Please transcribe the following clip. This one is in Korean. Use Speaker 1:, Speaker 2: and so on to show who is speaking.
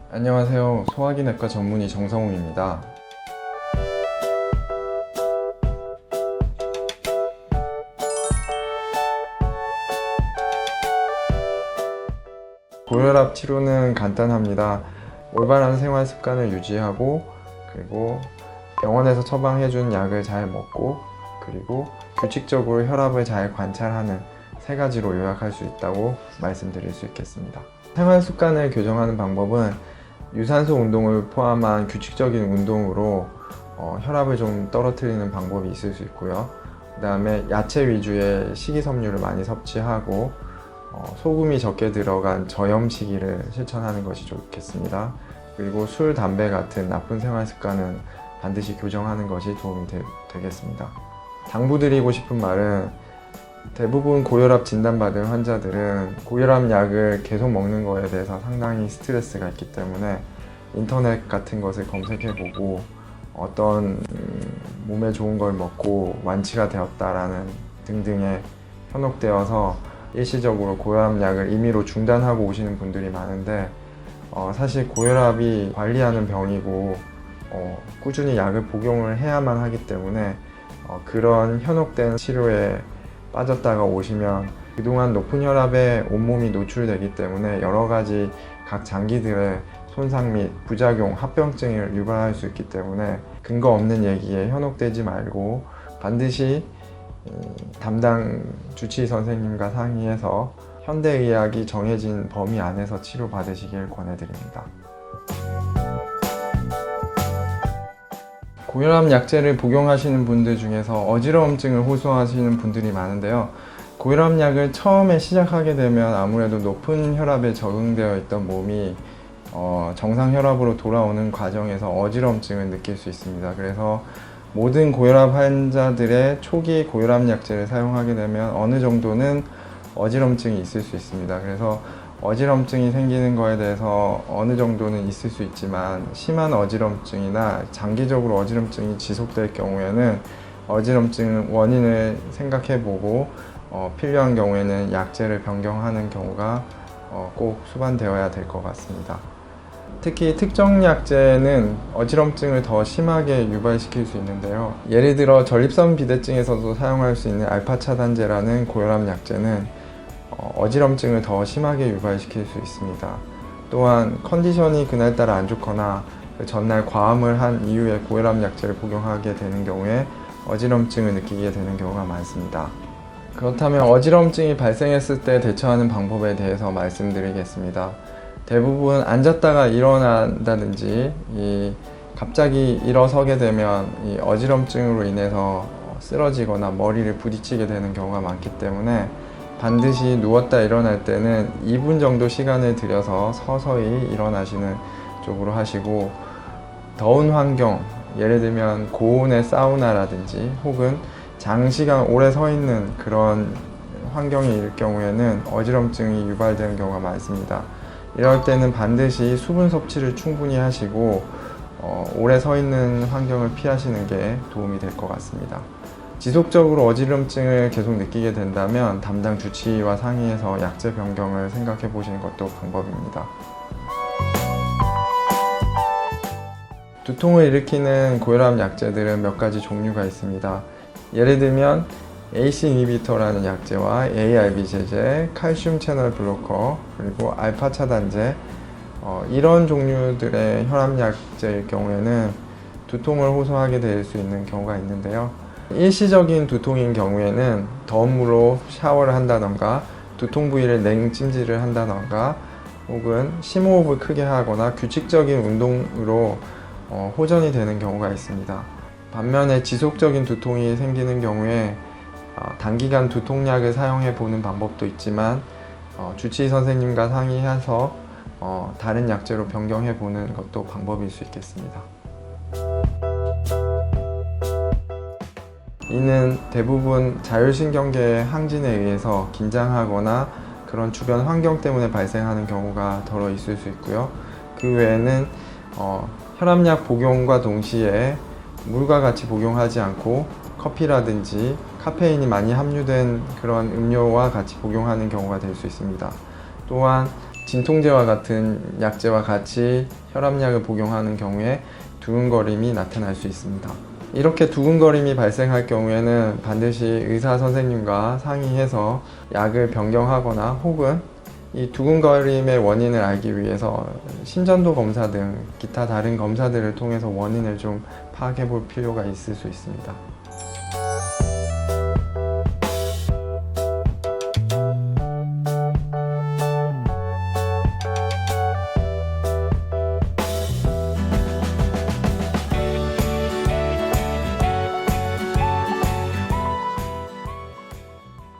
Speaker 1: 안녕하세요. 소화기내과 전문의 정성웅입니다. 고혈압 치료는 간단합니다. 올바른 생활 습관을 유지하고, 그리고 병원에서 처방해준 약을 잘 먹고, 그리고 규칙적으로 혈압을 잘 관찰하는 세 가지로 요약할 수 있다고 말씀드릴 수 있겠습니다. 생활 습관을 교정하는 방법은 유산소 운동을 포함한 규칙적인 운동으로 혈압을 좀 떨어뜨리는 방법이 있을 수 있고요. 그 다음에 야채 위주의 식이섬유를 많이 섭취하고 소금이 적게 들어간 저염식이를 실천하는 것이 좋겠습니다. 그리고 술, 담배 같은 나쁜 생활 습관은 반드시 교정하는 것이 도움이 되겠습니다. 당부드리고 싶은 말은 대부분 고혈압 진단받은 환자들은 고혈압 약을 계속 먹는 거에 대해서 상당히 스트레스가 있기 때문에 인터넷 같은 것을 검색해보고 어떤 몸에 좋은 걸 먹고 완치가 되었다라는 등등에 현혹되어서 일시적으로 고혈압 약을 임의로 중단하고 오시는 분들이 많은데 사실 고혈압이 관리하는 병이고 꾸준히 약을 복용을 해야만 하기 때문에 그런 현혹된 치료에 빠졌다가 오시면 그동안 높은 혈압에 온몸이 노출되기 때문에 여러 가지 각 장기들의 손상 및 부작용, 합병증을 유발할 수 있기 때문에 근거 없는 얘기에 현혹되지 말고 반드시 담당 주치의 선생님과 상의해서 현대의학이 정해진 범위 안에서 치료받으시길 권해드립니다. 고혈압 약제를 복용하시는 분들 중에서 어지러움증을 호소하시는 분들이 많은데요. 고혈압 약을 처음에 시작하게 되면 아무래도 높은 혈압에 적응되어 있던 몸이 정상 혈압으로 돌아오는 과정에서 어지러움증을 느낄 수 있습니다. 그래서 모든 고혈압 환자들의 초기 고혈압 약제를 사용하게 되면 어느 정도는 어지러움증이 있을 수 있습니다. 그래서 어지러움증이 생기는 거에 대해서 어느 정도는 있을 수 있지만 심한 어지러움증이나 장기적으로 어지러움증이 지속될 경우에는 어지러움증 원인을 생각해보고 필요한 경우에는 약제를 변경하는 경우가 꼭 수반되어야 될 것 같습니다. 특히 특정 약제는 어지럼증을 더 심하게 유발시킬 수 있는데요. 예를 들어 전립선 비대증에서도 사용할 수 있는 알파 차단제라는 고혈압 약제는 어지럼증을 더 심하게 유발시킬 수 있습니다. 또한 컨디션이 그날따라 안 좋거나 그 전날 과음을 한 이후에 고혈압 약제를 복용하게 되는 경우에 어지럼증을 느끼게 되는 경우가 많습니다. 그렇다면 어지럼증이 발생했을 때 대처하는 방법에 대해서 말씀드리겠습니다. 대부분 앉았다가 일어난다든지 갑자기 일어서게 되면 이 어지럼증으로 인해서 쓰러지거나 머리를 부딪히게 되는 경우가 많기 때문에 반드시 누웠다 일어날 때는 2분 정도 시간을 들여서 서서히 일어나시는 쪽으로 하시고, 더운 환경, 예를 들면 고온의 사우나라든지 혹은 장시간 오래 서 있는 그런 환경일 경우에는 어지럼증이 유발되는 경우가 많습니다. 이럴 때는 반드시 수분 섭취를 충분히 하시고 오래 서 있는 환경을 피하시는 게 도움이 될 것 같습니다. 지속적으로 어지럼증을 계속 느끼게 된다면 담당 주치의와 상의해서 약제 변경을 생각해 보시는 것도 방법입니다. 두통을 일으키는 고혈압 약제들은 몇 가지 종류가 있습니다. 예를 들면 AC 이니비터라는 약제와 ARB 제제, 칼슘 채널 블로커, 그리고 알파 차단제, 이런 종류들의 혈압 약제일 경우에는 두통을 호소하게 될 수 있는 경우가 있는데요. 일시적인 두통인 경우에는 더운 물로 샤워를 한다던가 두통 부위를 냉찜질을 한다던가 혹은 심호흡을 크게 하거나 규칙적인 운동으로 호전이 되는 경우가 있습니다. 반면에 지속적인 두통이 생기는 경우에 단기간 두통약을 사용해 보는 방법도 있지만 주치의 선생님과 상의해서 다른 약제로 변경해 보는 것도 방법일 수 있겠습니다. 이는 대부분 자율신경계의 항진에 의해서 긴장하거나 그런 주변 환경 때문에 발생하는 경우가 덜어 있을 수 있고요. 그 외에는 혈압약 복용과 동시에 물과 같이 복용하지 않고 커피라든지 카페인이 많이 함유된 그런 음료와 같이 복용하는 경우가 될 수 있습니다. 또한 진통제와 같은 약제와 같이 혈압약을 복용하는 경우에 두근거림이 나타날 수 있습니다. 이렇게 두근거림이 발생할 경우에는 반드시 의사 선생님과 상의해서 약을 변경하거나 혹은 이 두근거림의 원인을 알기 위해서 심전도 검사 등 기타 다른 검사들을 통해서 원인을 좀 파악해 볼 필요가 있을 수 있습니다.